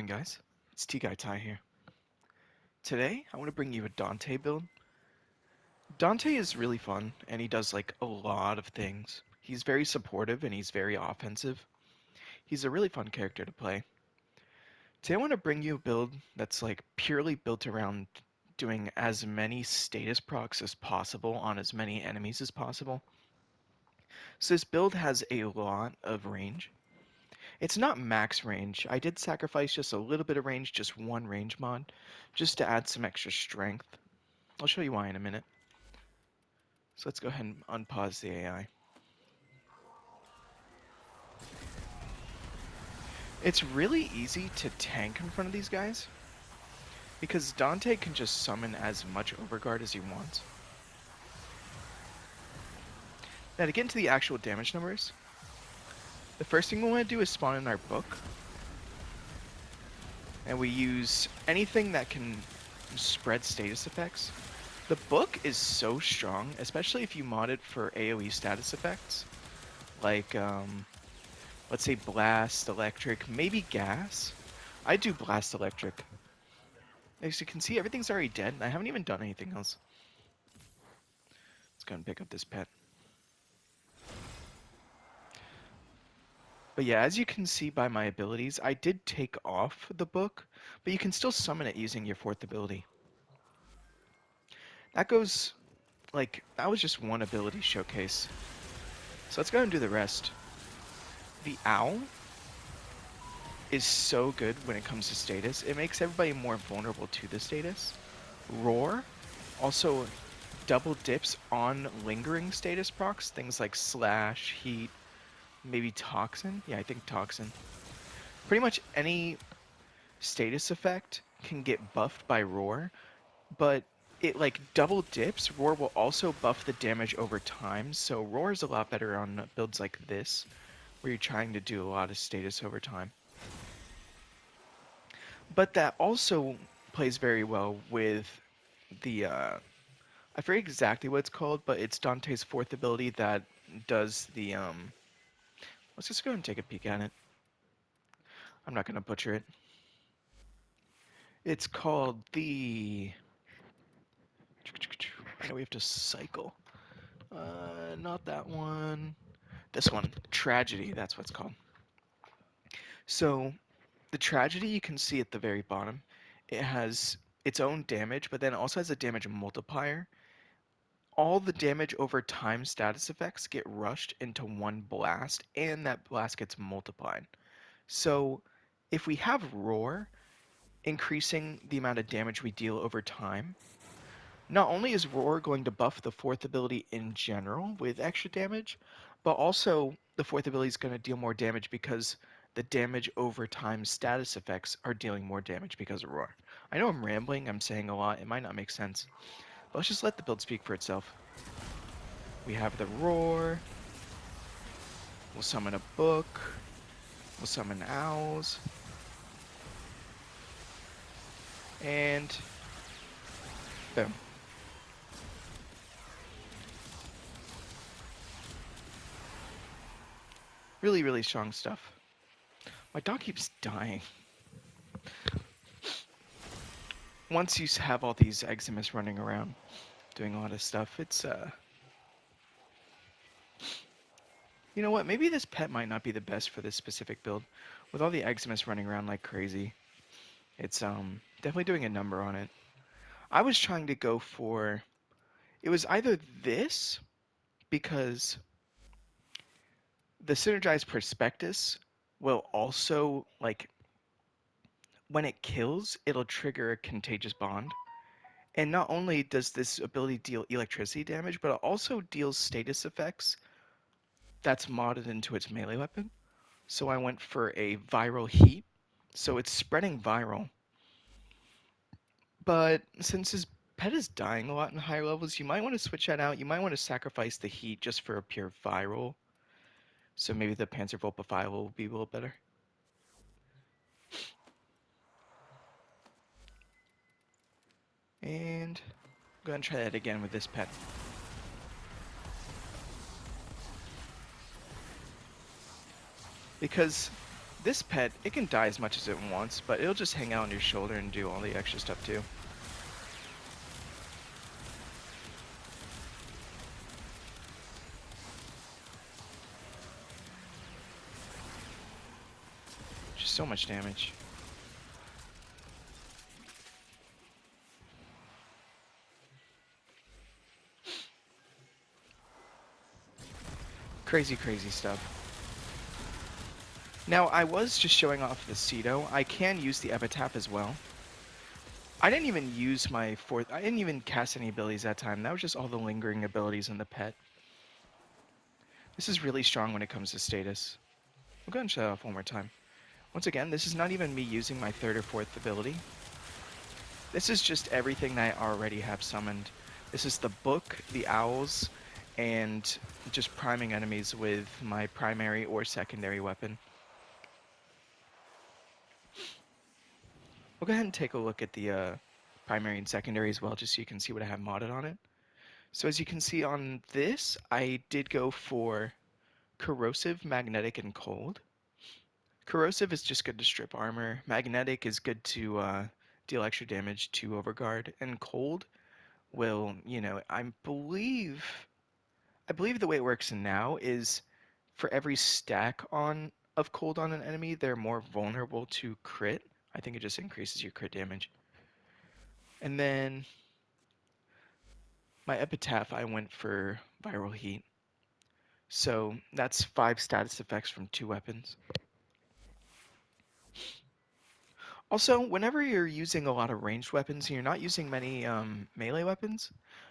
morning, guys. It's T-Guy Ty here. Today, I want to bring you a Dante build. Dante is really fun, and he does like a lot of things. He's very supportive and he's very offensive. He's a really fun character to play. Today, I want to bring you a build that's like purely built around doing as many status procs as possible on as many enemies as possible. So this build has a lot of range. It's not max range. I did sacrifice just a little bit of range, just one range mod, just to add some extra strength. I'll show you why in a minute. So let's go ahead and unpause the AI. It's really easy to tank in front of these guys, because Dante can just summon as much overguard as he wants. Now to get into the actual damage numbers, the first thing we want to do is spawn in our book. And we use anything that can spread status effects. The book is so strong, especially if you mod it for AoE status effects. Like, let's say blast, electric, maybe gas. I do blast electric. As you can see, everything's already dead. I haven't even done anything else. Let's go and pick up this pet. But yeah, as you can see by my abilities, I did take off the book, but you can still summon it using your fourth ability. That goes, like, that was just one ability showcase. So let's go and do the rest. The owl is so good when it comes to status. It makes everybody more vulnerable to the status. Roar also double dips on lingering status procs, things like slash, heat, maybe toxin. Yeah, I think toxin. Pretty much any status effect can get buffed by roar, but it like double dips. Roar will also buff the damage over time, so roar is a lot better on builds like this, where you're trying to do a lot of status over time. But that also plays very well with the I forget exactly what it's called, but it's Dante's fourth ability that does the let's just go and take a peek at it. I'm not gonna butcher it. It's called the I know we have to cycle. Not that one. This one. Tragedy, that's what it's called. So the tragedy you can see at the very bottom, it has its own damage, but then it also has a damage multiplier. All the damage over time status effects get rushed into one blast, and that blast gets multiplied. So if we have Roar increasing the amount of damage we deal over time, not only is Roar going to buff the fourth ability in general with extra damage, but also the fourth ability is going to deal more damage because the damage over time status effects are dealing more damage because of Roar. I know I'm rambling, I'm saying a lot, it might not make sense, but let's just let the build speak for itself. We have the Roar, we'll summon a book, we'll summon owls, and boom. Really, really strong stuff. My dog keeps dying. Once you have all these Eximus running around, doing a lot of stuff, it's, you know what, maybe this pet might not be the best for this specific build. With all the Eximus running around like crazy, it's, definitely doing a number on it. I was trying to go for, it was either this, because the Synergized Prospectus will also, like, when it kills, it'll trigger a Contagious Bond. And not only does this ability deal electricity damage, but it also deals status effects that's modded into its melee weapon. So I went for a viral heat. So it's spreading viral. But since his pet is dying a lot in higher levels, you might want to switch that out. You might want to sacrifice the heat just for a pure viral. So maybe the Panzervolpa viral will be a little better. And go ahead and try that again with this pet. Because This pet, it can die as much as it wants, but it'll just hang out on your shoulder and do all the extra stuff too. Just so much damage. Crazy, crazy stuff. Now, I was just showing off the Cedo. I can use the Epitaph as well. I didn't even use my fourth... I didn't even cast any abilities that time. That was just all the lingering abilities in the pet. This is really strong when it comes to status. We'll go ahead and shut it off one more time. Once again, this is not even me using my third or fourth ability. This is just everything that I already have summoned. This is the book, the owls, and just priming enemies with my primary or secondary weapon. We'll go ahead and take a look at the primary and secondary as well, just so you can see what I have modded on it. So as you can see on this, I did go for corrosive, magnetic, and cold. Corrosive is just good to strip armor. Magnetic is good to deal extra damage to overguard. And cold will, you know, I believe the way it works now is for every stack of cold on an enemy, they're more vulnerable to crit. I think it just increases your crit damage. And then my Epitaph, I went for viral heat. So that's 5 status effects from 2 weapons. Also, whenever you're using a lot of ranged weapons and you're not using many melee weapons,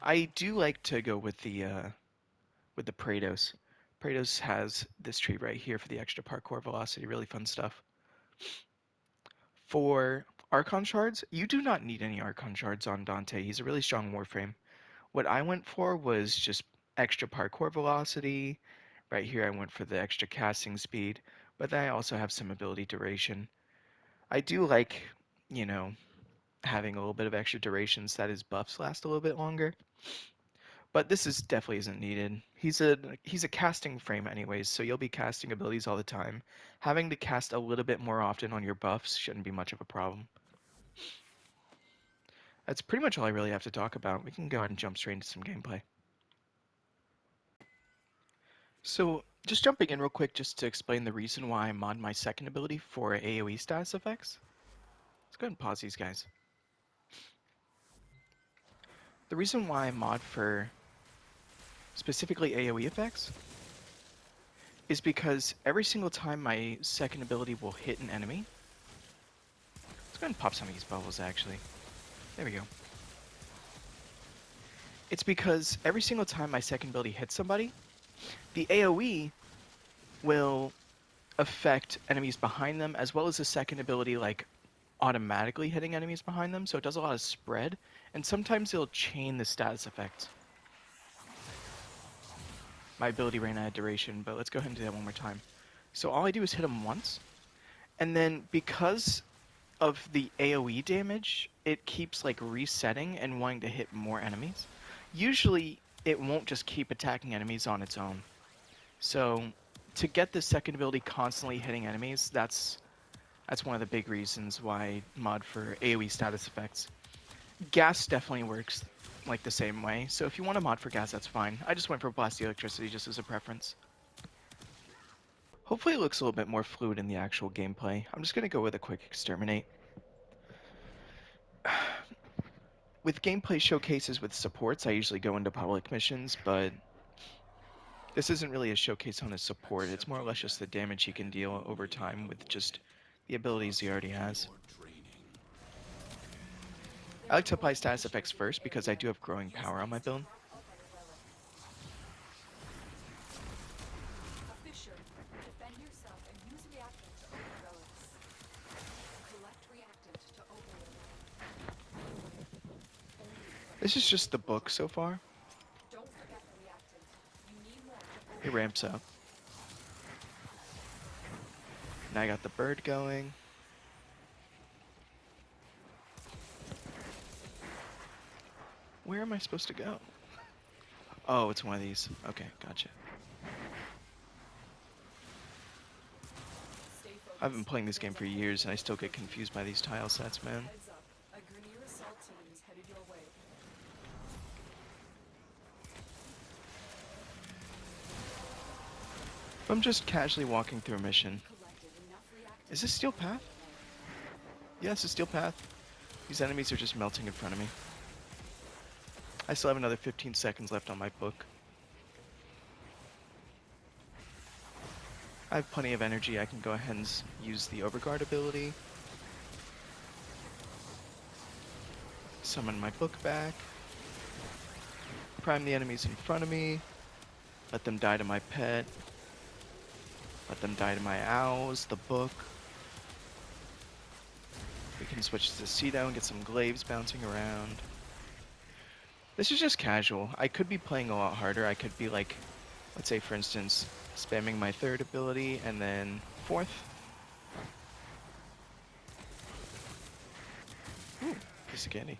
I do like to go with the Praetos. Praetos has this tree right here for the extra parkour velocity, really fun stuff. For Archon shards, you do not need any Archon shards on Dante. He's a really strong Warframe. What I went for was just extra parkour velocity. Right here I went for the extra casting speed, but then I also have some ability duration. I do like, you know, having a little bit of extra durations that his buffs last a little bit longer. But this is definitely isn't needed. He's a casting frame anyways, so you'll be casting abilities all the time. Having to cast a little bit more often on your buffs shouldn't be much of a problem. That's pretty much all I really have to talk about. We can go ahead and jump straight into some gameplay. So, just jumping in real quick just to explain the reason why I mod my second ability for AoE status effects. Let's go ahead and pause these guys. The reason why I mod for specifically AoE effects is because every single time my second ability will hit an enemy. Let's go ahead and pop some of these bubbles actually. There we go. It's because every single time my second ability hits somebody, the AoE will affect enemies behind them, as well as the second ability like automatically hitting enemies behind them, so it does a lot of spread, and sometimes it'll chain the status effect. My ability ran out of duration, but let's go ahead and do that one more time. So all I do is hit them once, and then because of the AoE damage, it keeps like resetting and wanting to hit more enemies. Usually it won't just keep attacking enemies on its own. So to get the second ability constantly hitting enemies, that's one of the big reasons why I mod for AoE status effects. Gas definitely works like the same way, so if you want to mod for gas, that's fine. I just went for Blast the Electricity just as a preference. Hopefully it looks a little bit more fluid in the actual gameplay. I'm just going to go with a quick exterminate. With gameplay showcases with supports, I usually go into public missions, but this isn't really a showcase on his support. It's more or less just the damage he can deal over time with just the abilities he already has. I like to apply status effects first because I do have growing power on my build. This is just the book so far. It ramps up. Now I got the bird going. Where am I supposed to go? Oh, it's one of these. Okay, gotcha. I've been playing this game for years and I still get confused by these tile sets, man. Heads up. A Grineer assault team is headed your way. If I'm just casually walking through a mission. Is this Steel Path? Yeah, it's a Steel Path. These enemies are just melting in front of me. I still have another 15 seconds left on my book. I have plenty of energy. I can go ahead and use the Overguard ability. Summon my book back. Prime the enemies in front of me. Let them die to my pet. Let them die to my owls, the book. We can switch to the Cedo and get some glaives bouncing around. This is just casual. I could be playing a lot harder. I could be like, let's say for instance, spamming my third ability and then fourth. Ooh, piece of candy.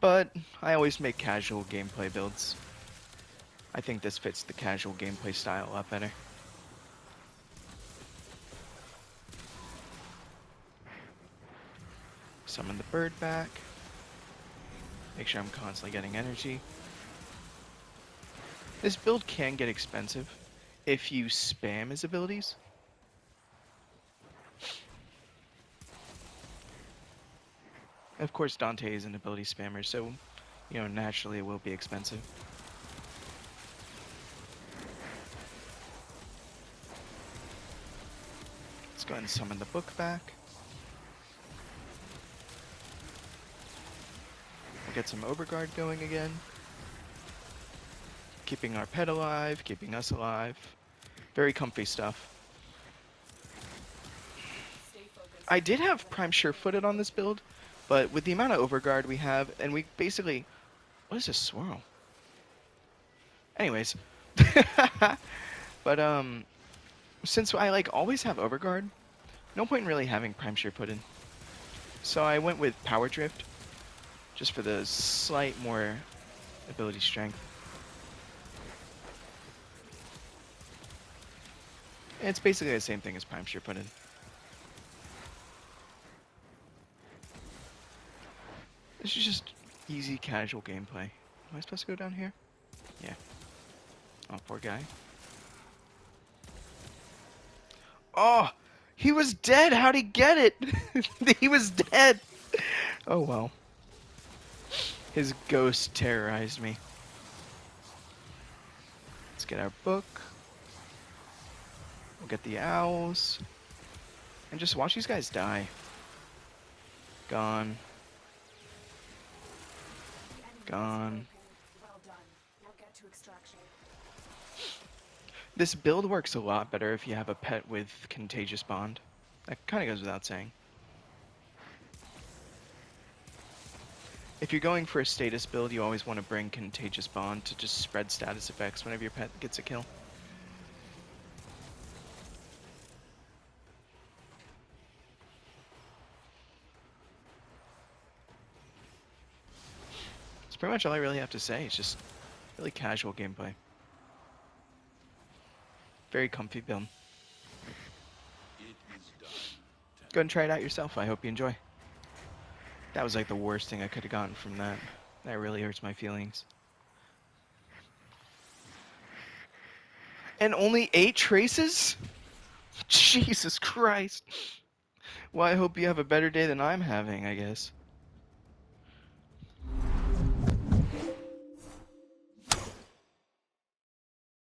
But I always make casual gameplay builds. I think this fits the casual gameplay style a lot better. Summon the bird back. Make sure I'm constantly getting energy. This build can get expensive if you spam his abilities. Of course, Dante is an ability spammer, so, you know, naturally it will be expensive. Let's go ahead and summon the book back. We'll get some Overguard going again. Keeping our pet alive, keeping us alive. Very comfy stuff. I did have Prime Sure-Footed on this build, but with the amount of Overguard we have, and we basically... What is this swirl? Anyways. But, since I, like, always have Overguard, no point in really having Prime Sure-Footed. So I went with Power Drift, just for the slight more ability strength. And it's basically the same thing as Prime Sure-Footed. This is just easy, casual gameplay. Am I supposed to go down here? Yeah. Oh, poor guy. Oh! He was dead! How'd he get it? He was dead! Oh well. His ghost terrorized me. Let's get our book. We'll get the owls. And just watch these guys die. Gone. Gone. Well done. Now get to extraction. This build works a lot better if you have a pet with Contagious Bond. That kind of goes without saying. If you're going for a status build, you always want to bring Contagious Bond to just spread status effects whenever your pet gets a kill. That's pretty much all I really have to say. It's just really casual gameplay. Very comfy build. Go and try it out yourself. I hope you enjoy. That was like the worst thing I could have gotten from that. That really hurts my feelings. And only 8 traces? Jesus Christ. Well, I hope you have a better day than I'm having, I guess.